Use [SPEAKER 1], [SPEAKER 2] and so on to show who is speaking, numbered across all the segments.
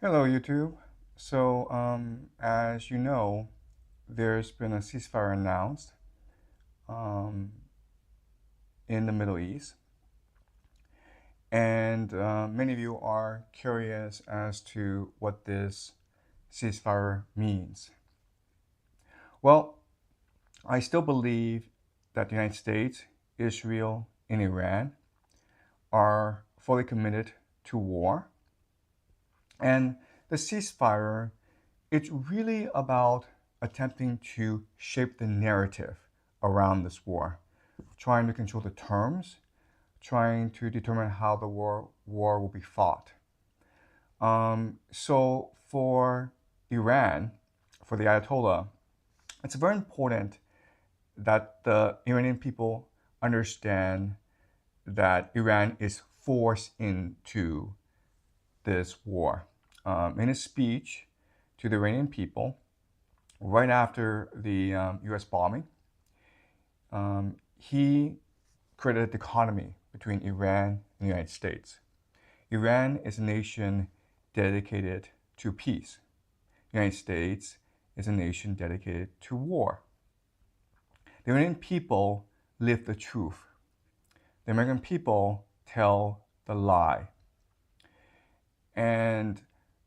[SPEAKER 1] Hello, YouTube. As you know, there's been a ceasefire announced um, in the Middle East, and many of you are curious as to what this ceasefire means. Well, I still believe that the United States, Israel, and Iran are fully committed to war, and the ceasefire it's really about attempting to shape the narrative around this war, trying to control the terms, trying to determine how the war will be fought. So for Iran, for the Ayatollah, it's very important that the Iranian people understand that Iran is forced into this war. In his speech to the Iranian people, right after the US bombing, he created a dichotomy between Iran and the United States. Iran is a nation dedicated to peace. The United States is a nation dedicated to war. The Iranian people live the truth. The American people tell the lie. And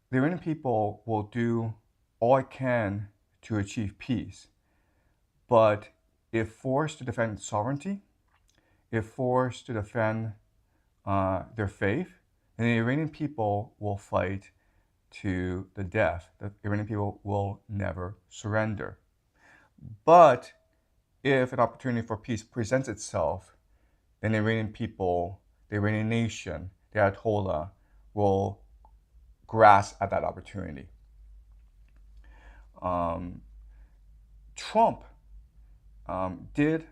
[SPEAKER 1] the Iranian people will do all it can to achieve peace. But if forced to defend sovereignty, if forced to defend their faith, then the Iranian people will fight to the death. The Iranian people will never surrender. But if an opportunity for peace presents itself, then the Iranian people, the Iranian nation, the Ayatollah, will grasp at that opportunity. Trump did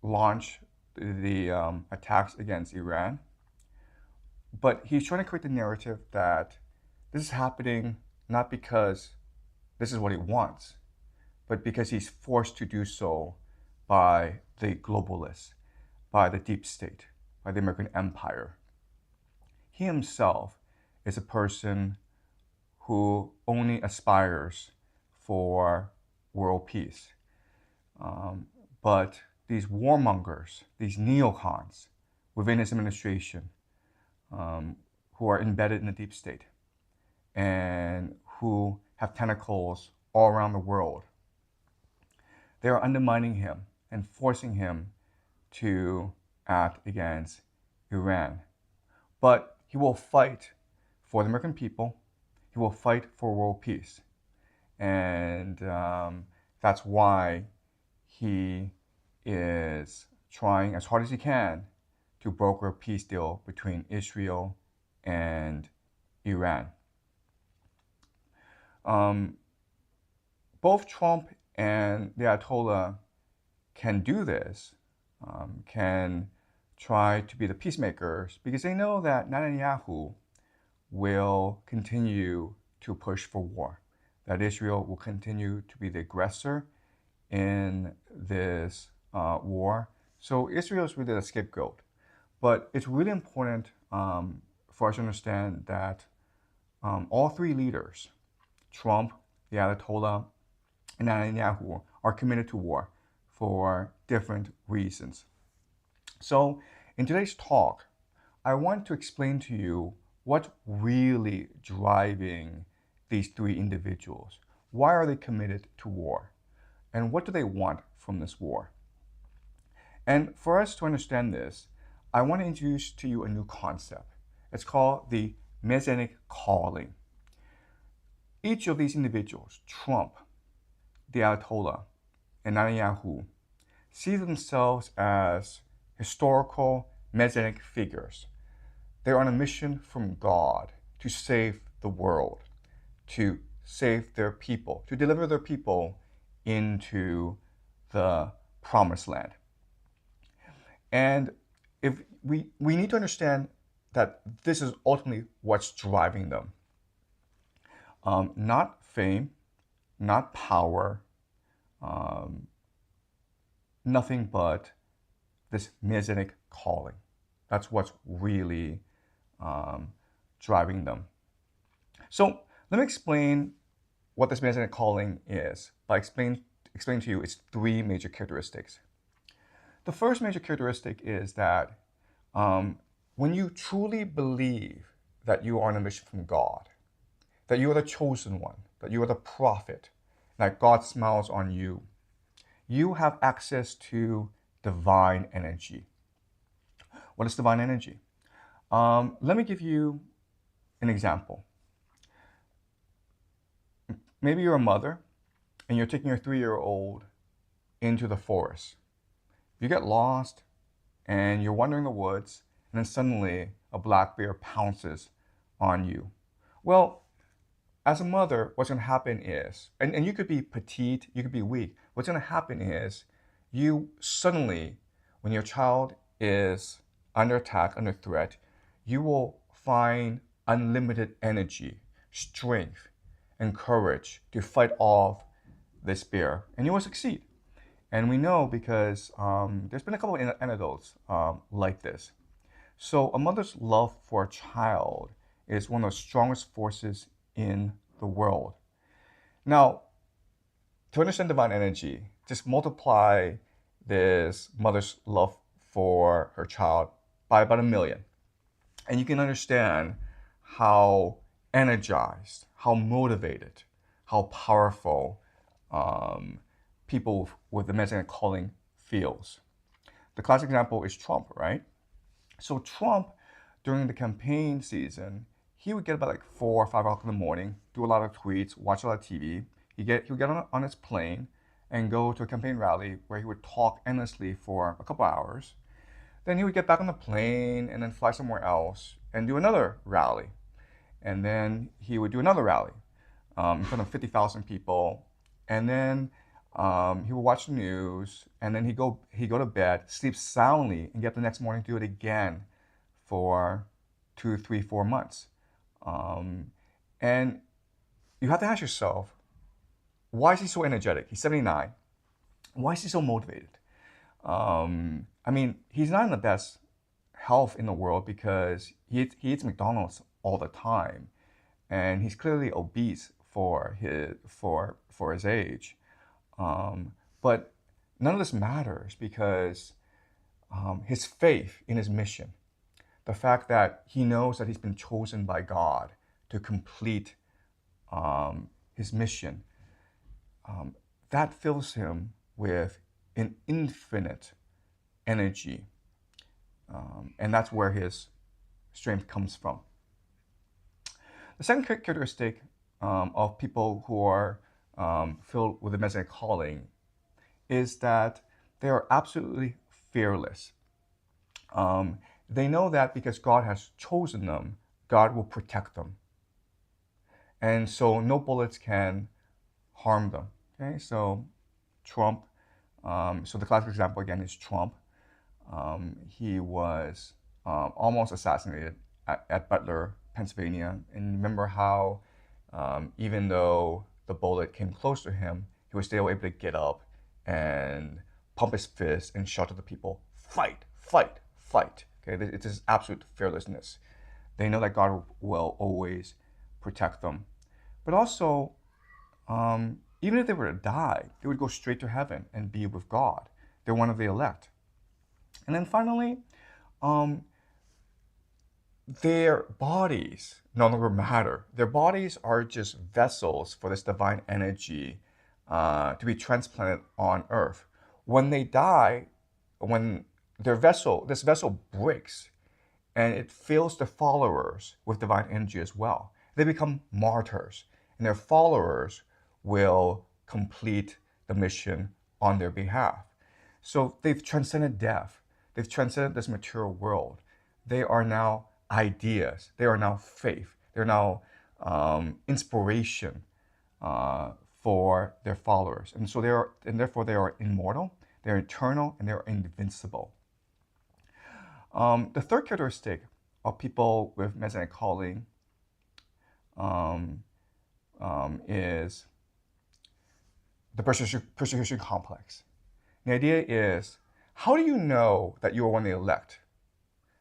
[SPEAKER 1] launch the attacks against Iran, but he's trying to create the narrative that this is happening not because this is what he wants, but because he's forced to do so by the globalists, by the deep state, by the American empire. He himself is a person who only aspires for world peace. But these warmongers, these neocons within his administration, who are embedded in the deep state and who have tentacles all around the world, they are undermining him and forcing him to act against Iran. But he will fight for the American people. He will fight for world peace. And that's why he is trying as hard as he can to broker a peace deal between Israel and Iran. Both Trump and the Ayatollah can do this, can try to be the peacemakers, because they know that Netanyahu will continue to push for war, that Israel will continue to be the aggressor in this war. So Israel is really the scapegoat. But it's really important for us to understand that all three leaders, Trump, the Ayatollah, and Netanyahu, are committed to war for different reasons. So in today's talk, I want to explain to you what's really driving these three individuals. Why are they committed to war? And what do they want from this war? And for us to understand this, I want to introduce to you a new concept. It's called the Messianic Calling. Each of these individuals, Trump, the Ayatollah, and Netanyahu, see themselves as historical Messianic figures. They're on a mission from God to save the world, to save their people, to deliver their people into the promised land. And if we need to understand that this is ultimately what's driving them. Not fame, not power, nothing but this Messianic calling. That's what's really driving them. So let me explain what this Messianic calling is by explaining to you its three major characteristics. The first major characteristic is that when you truly believe that you are on a mission from God, that you are the chosen one, that you are the prophet, that God smiles on you, you have access to divine energy. What is divine energy? Let me give you an example. Maybe you're a mother and you're taking your 3-year-old into the forest. You get lost and you're wandering the woods, and then suddenly a black bear pounces on you. Well, as a mother, what's going to happen is, and you could be petite, you could be weak, what's going to happen is you suddenly, when your child is under attack, under threat, you will find unlimited energy, strength, and courage to fight off this bear, and you will succeed. And we know because there's been a couple of anecdotes like this. So a mother's love for a child is one of the strongest forces in the world. Now, to understand divine energy, just multiply this mother's love for her child by about 1 million. And you can understand how energized, how motivated, how powerful people with the Messianic calling feels. The classic example is Trump, right? So Trump, during the campaign season, he would get about like 4 or 5 o'clock in the morning, do a lot of tweets, watch a lot of TV. He would get on his plane and go to a campaign rally where he would talk endlessly for a couple hours. Then he would get back on the plane and then fly somewhere else and do another rally. And then he would do another rally in front of 50,000 people. And then he would watch the news, and then he'd go to bed, sleep soundly, and get up the next morning to do it again for 2, 3, 4 months. And you have to ask yourself, why is he so energetic? He's 79. Why is he so motivated? I mean, he's not in the best health in the world because he eats McDonald's all the time, and he's clearly obese for his age. But none of this matters because his faith in his mission, the fact that he knows that he's been chosen by God to complete his mission, that fills him with an infinite energy. And that's where his strength comes from. The second characteristic of people who are filled with the Messianic calling is that they are absolutely fearless. They know that because God has chosen them, God will protect them. And so no bullets can harm them. Okay, so Trump, so the classic example again is Trump. He was almost assassinated at Butler, Pennsylvania. And remember how even though the bullet came close to him, he was still able to get up and pump his fist and shout to the people, fight, fight, fight. Okay, it's his absolute fearlessness. They know that God will always protect them. But also, even if they were to die, they would go straight to heaven and be with God. They're one of the elect. And then finally, their bodies no longer matter. Their bodies are just vessels for this divine energy to be transplanted on earth. When they die, when this vessel breaks and it fills the followers with divine energy as well, they become martyrs, and their followers will complete the mission on their behalf. So they've transcended death. They've transcended this material world. They are now ideas. They are now faith. They're now inspiration for their followers. And so therefore they are immortal, they're eternal, and they're invincible. The third characteristic of people with Messianic calling is the persecution complex. The idea is, how do you know that you are one of the elect?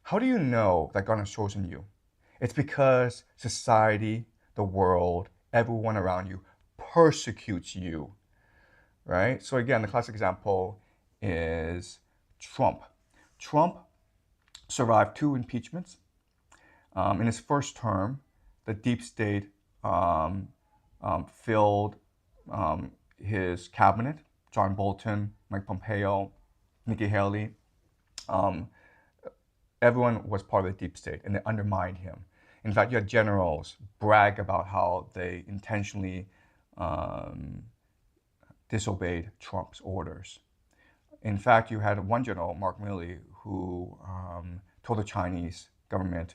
[SPEAKER 1] How do you know that God has chosen you? It's because society, the world, everyone around you persecutes you, right? So again, the classic example is Trump. Trump survived 2 impeachments. In his first term, the deep state filled his cabinet, John Bolton, Mike Pompeo, Nikki Haley. Everyone was part of the deep state, and they undermined him. In fact, you had generals brag about how they intentionally disobeyed Trump's orders. In fact, you had one general, Mark Milley, who told the Chinese government,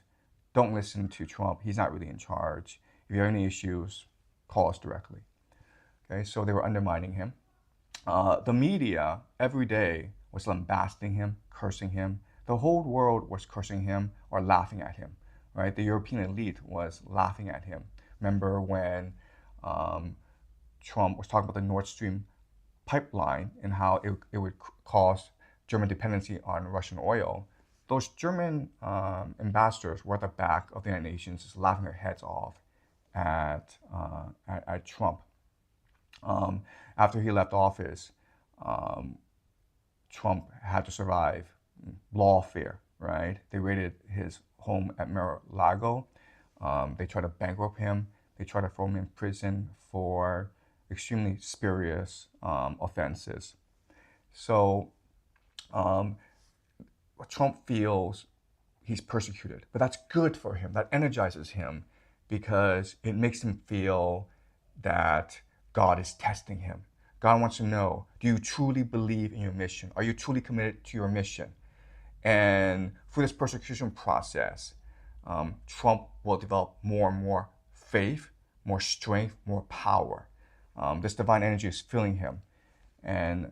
[SPEAKER 1] don't listen to Trump. He's not really in charge. If you have any issues, call us directly. Okay, so they were undermining him. The media every day was lambasting him, cursing him. The whole world was cursing him or laughing at him, right? The European elite was laughing at him. Remember when Trump was talking about the Nord Stream pipeline and how it would cause German dependency on Russian oil? Those German ambassadors were at the back of the United Nations just laughing their heads off at Trump. After he left office, Trump had to survive lawfare, right? They raided his home at Mar-a-Lago. They tried to bankrupt him. They tried to throw him in prison for extremely spurious offenses. So Trump feels he's persecuted, but that's good for him. That energizes him because it makes him feel that God is testing him. God wants to know, do you truly believe in your mission? Are you truly committed to your mission? And through this persecution process, Trump will develop more and more faith, more strength, more power. This divine energy is filling him, and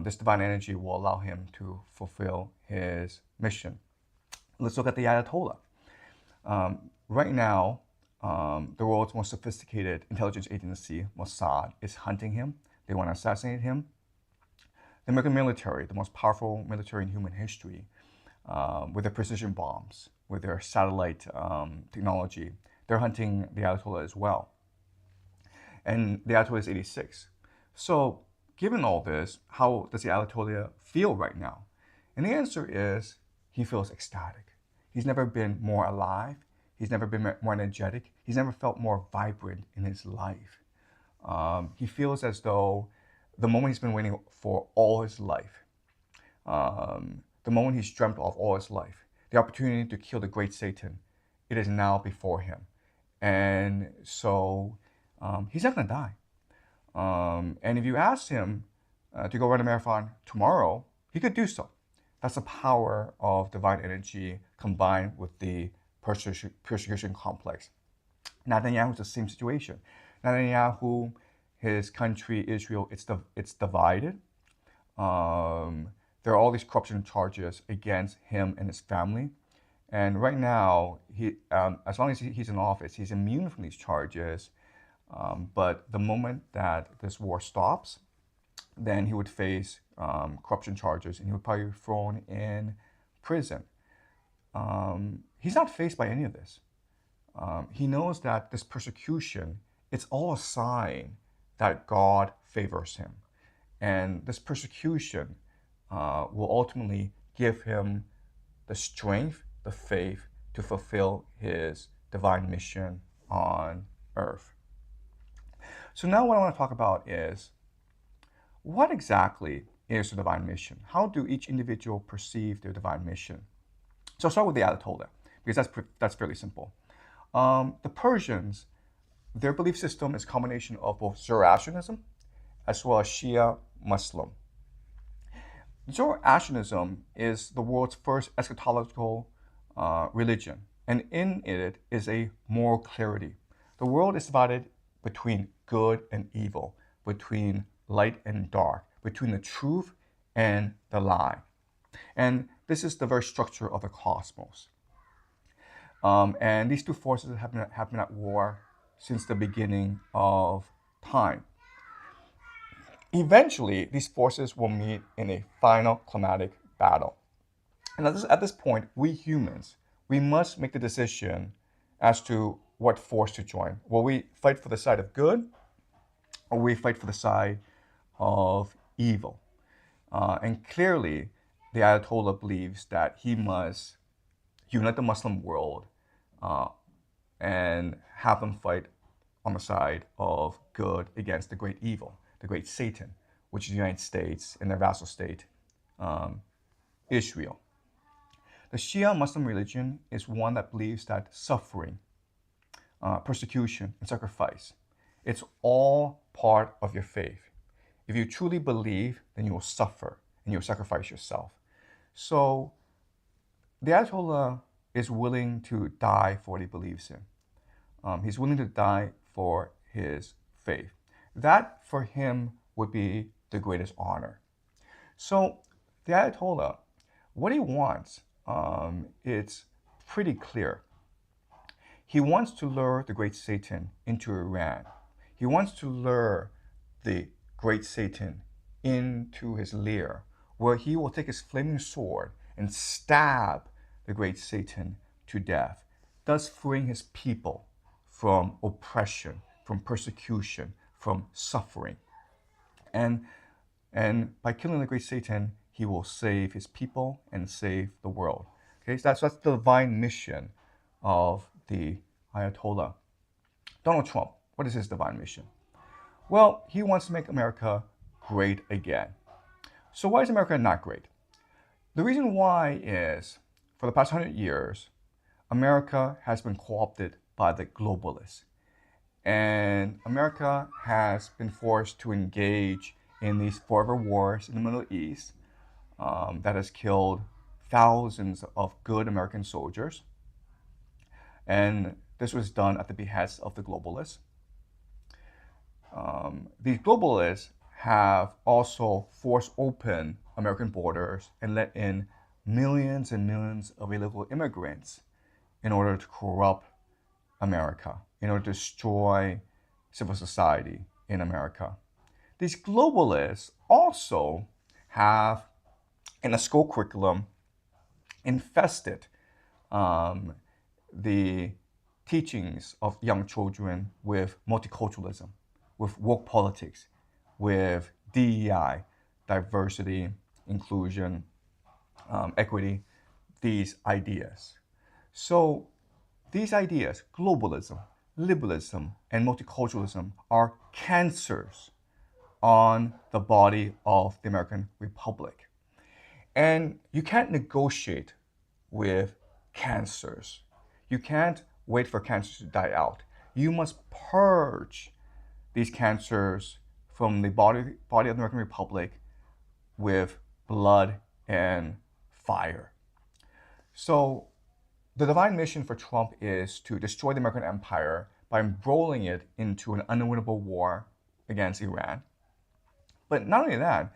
[SPEAKER 1] this divine energy will allow him to fulfill his mission. Let's look at the Ayatollah. Right now, the world's most sophisticated intelligence agency, Mossad, is hunting him. They want to assassinate him. The American military, the most powerful military in human history, with their precision bombs, with their satellite technology, they're hunting the Ayatollah as well. And the Ayatollah is 86. So given all this, how does the Ayatollah feel right now? And the answer is he feels ecstatic. He's never been more alive. He's never been more energetic. He's never felt more vibrant in his life. He feels as though the moment he's been waiting for all his life, the moment he's dreamt of all his life, the opportunity to kill the great Satan, it is now before him. And so he's not going to die. And if you ask him to go run a marathon tomorrow, he could do so. That's the power of divine energy combined with the persecution complex. Netanyahu's the same situation. Netanyahu, his country, Israel, it's divided. There are all these corruption charges against him and his family. And right now, as long as he's in office, he's immune from these charges. But the moment that this war stops, then he would face corruption charges and he would probably be thrown in prison. He's not faced by any of this. He knows that this persecution, it's all a sign that God favors him. And this persecution will ultimately give him the strength, the faith to fulfill his divine mission on earth. So now what I want to talk about is, what exactly is the divine mission? How do each individual perceive their divine mission? So I'll start with the Ayatollah, because that's fairly simple. The Persians, their belief system is a combination of both Zoroastrianism as well as Shia Muslim. Zoroastrianism is the world's first eschatological religion, and in it is a moral clarity. The world is divided between good and evil, between light and dark, between the truth and the lie. And this is the very structure of the cosmos. And these two forces have been at war since the beginning of time. Eventually, these forces will meet in a final climatic battle. And at this point, we humans, we must make the decision as to what force to join. Will we fight for the side of good, or will we fight for the side of evil? And clearly, the Ayatollah believes that he must unite the Muslim world and have them fight on the side of good against the great evil, the great Satan, which is the United States and their vassal state, Israel. The Shia Muslim religion is one that believes that suffering, persecution, and sacrifice, it's all part of your faith. If you truly believe, then you will suffer and you will sacrifice yourself. So the Ayatollah is willing to die for what he believes in. He's willing to die for his faith. That for him would be the greatest honor. So the Ayatollah, what he wants, it's pretty clear. He wants to lure the great Satan into Iran. He wants to lure the great Satan into his lair, where he will take his flaming sword and stab the great Satan to death, thus freeing his people from oppression, from persecution, from suffering. And by killing the great Satan, he will save his people and save the world. Okay, so that's the divine mission of the Ayatollah. Donald Trump, what is his divine mission? Well, he wants to make America great again. So why is America not great? The reason why is, for the past 100 years, America has been co-opted by the globalists. And America has been forced to engage in these forever wars in the Middle East that has killed thousands of good American soldiers. And this was done at the behest of the globalists. These globalists have also forced open American borders and let in millions and millions of illegal immigrants in order to corrupt America, in order to destroy civil society in America. These globalists also have, in the school curriculum, infested the teachings of young children with multiculturalism, with woke politics, with DEI, diversity, inclusion, equity, these ideas. So these ideas, globalism, liberalism, and multiculturalism, are cancers on the body of the American Republic. And you can't negotiate with cancers. You can't wait for cancers to die out. You must purge these cancers from the body of the American Republic with blood and fire. So the divine mission for Trump is to destroy the American empire by embroiling it into an unwinnable war against Iran. But not only that,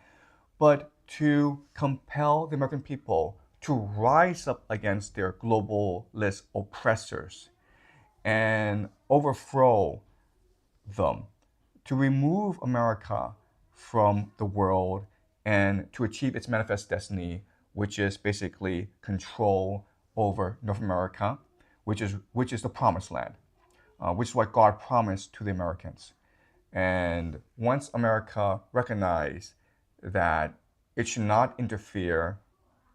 [SPEAKER 1] but to compel the American people to rise up against their globalist oppressors and overthrow them, to remove America from the world and to achieve its manifest destiny, which is basically control over North America, which is the promised land, which is what God promised to the Americans. And once America recognized that it should not interfere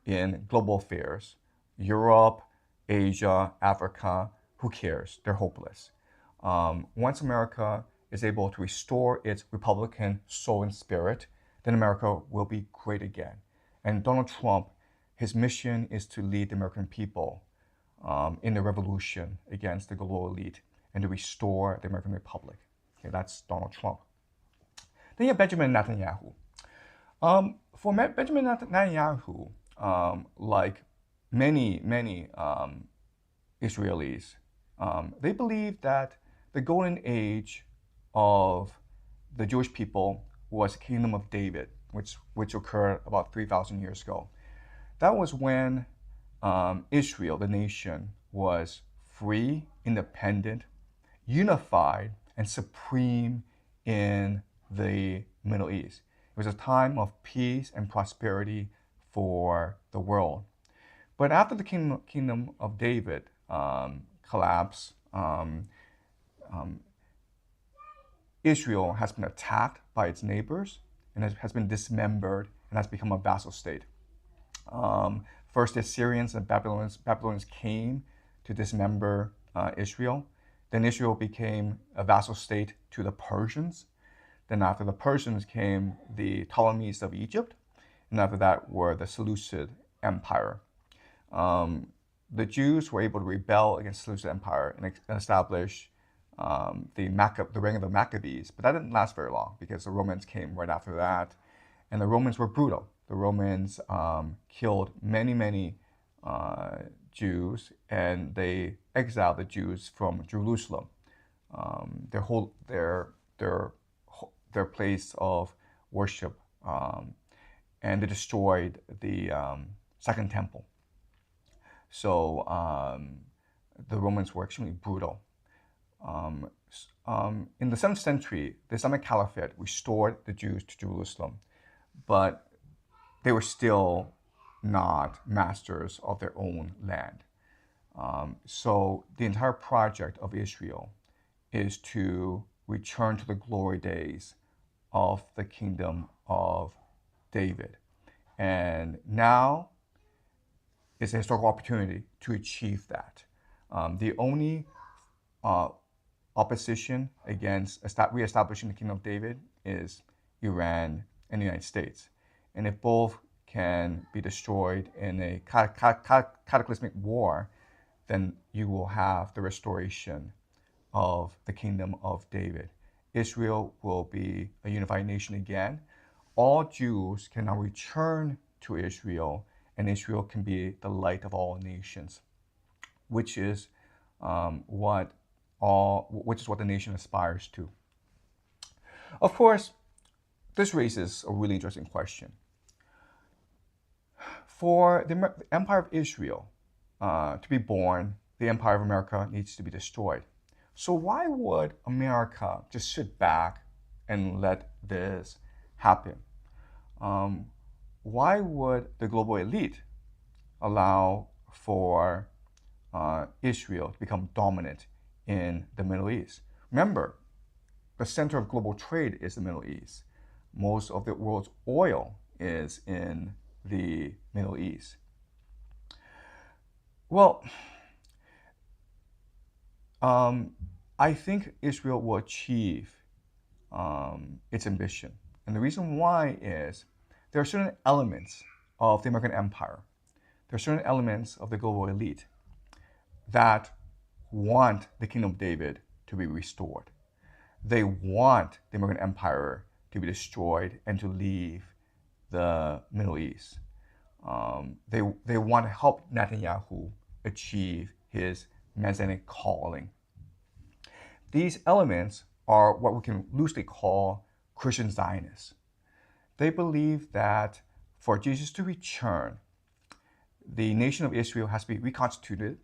[SPEAKER 1] in global affairs, Europe, Asia, Africa, who cares? They're hopeless. Once America is able to restore its Republican soul and spirit, then America will be great again. And Donald Trump, his mission is to lead the American people in the revolution against the global elite and to restore the American Republic. Okay, that's Donald Trump. Then you have Benjamin Netanyahu. For Benjamin Netanyahu, like many Israelis, they believe that the golden age of the Jewish people was the kingdom of David, which occurred about 3,000 years ago. That was when Israel, the nation, was free, independent, unified, and supreme in the Middle East. It was a time of peace and prosperity for the world. But after the kingdom of David collapsed, Israel has been attacked by its neighbors and has been dismembered and has become a vassal state. First, the Assyrians and Babylonians came to dismember Israel. Then Israel became a vassal state to the Persians. Then after the Persians came the Ptolemies of Egypt. And after that were the Seleucid Empire. The Jews were able to rebel against the Seleucid Empire and establish the reign of the Maccabees. But that didn't last very long because the Romans came right after that. And the Romans were brutal. The Romans killed many Jews, and they exiled the Jews from Jerusalem, their place of worship, and they destroyed the Second Temple. So the Romans were extremely brutal. In the 7th century, the Islamic Caliphate restored the Jews to Jerusalem, but they were still not masters of their own land. So the entire project of Israel is to return to the glory days of the kingdom of David. And now is a historical opportunity to achieve that. The only opposition against reestablishing the kingdom of David is Iran and the United States. And if both can be destroyed in a cataclysmic war, then you will have the restoration of the kingdom of David. Israel will be a unified nation again. All Jews can now return to Israel, and Israel can be the light of all nations, which is what the nation aspires to. Of course, this raises a really interesting question. For the Empire of Israel to be born, the Empire of America needs to be destroyed. So why would America just sit back and let this happen? Why would the global elite allow for Israel to become dominant in the Middle East? Remember, the center of global trade is the Middle East. Most of the world's oil is in the Middle East. Well, I think Israel will achieve its ambition. And the reason why is there are certain elements of the American empire, there are certain elements of the global elite that want the kingdom of David to be restored. They want the American empire to be destroyed and to leave the Middle East. They want to help Netanyahu achieve his Messianic calling. These elements are what we can loosely call Christian Zionists. They believe that for Jesus to return, the nation of Israel has to be reconstituted.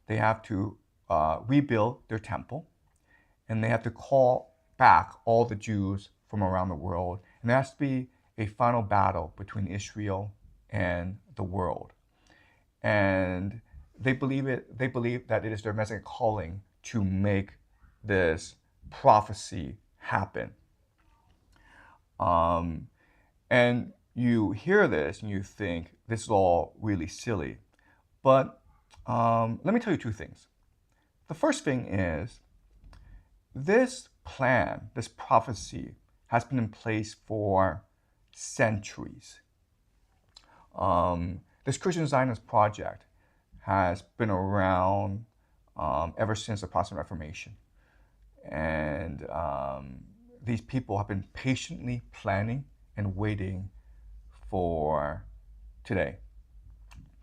[SPEAKER 1] They have to rebuild their temple, and they have to call back all the Jews from around the world. And there has to be a final battle between Israel and the world. And they believe that it is their Messianic calling to make this prophecy happen. And you hear this and you think this is all really silly. But let me tell you two things. The first thing is this plan, this prophecy, has been in place for centuries. This Christian Zionist project has been around ever since the Protestant Reformation. And these people have been patiently planning and waiting for today.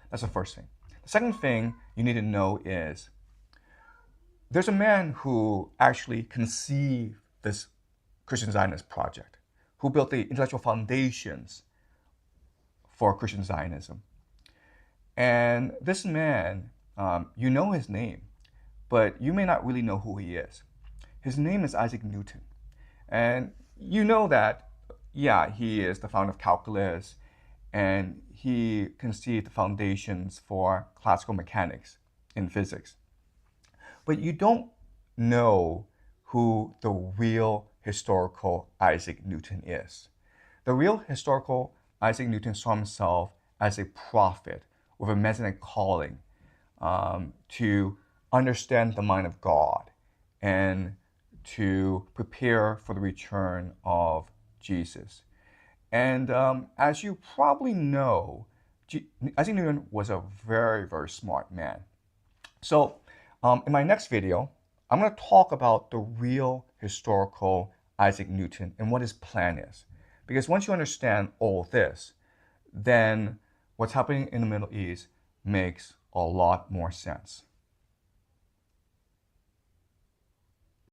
[SPEAKER 1] That's the first thing. The second thing you need to know is there's a man who actually conceived this Christian Zionist project, who built the intellectual foundations for Christian Zionism. And this man, you know his name, but you may not really know who he is. His name is Isaac Newton. And you know that, yeah, he is the founder of calculus, and he conceived the foundations for classical mechanics in physics. But you don't know who the real historical Isaac Newton is. The real historical Isaac Newton saw himself as a prophet with a Messianic calling to understand the mind of God and to prepare for the return of Jesus. And as you probably know, Isaac Newton was a very, very smart man. So in my next video, I'm going to talk about the real historical Isaac Newton and what his plan is. Because once you understand all this, then what's happening in the Middle East makes a lot more sense.